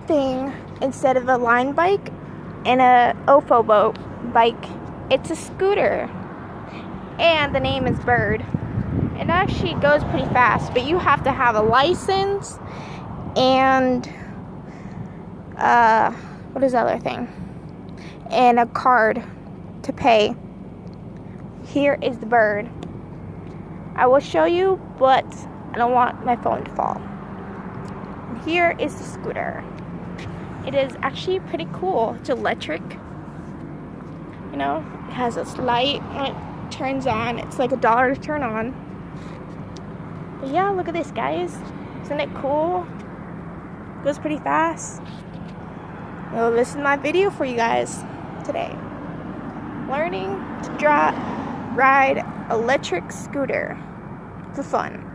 thing instead of a line bike and a OFO bike. It's a scooter, and the name is Bird. It actually goes pretty fast, but you have to have a license and what is the other thing? And a card to pay. Here is the Bird. I will show you, but I don't want my phone to fall. And here is the scooter. It is actually pretty cool. It's electric. You know, it has this light when it turns on. It's like $1 to turn on. But yeah, look at this, guys. Isn't it cool? It goes pretty fast. Well, this is my video for you guys today. Learning to ride electric scooter for fun.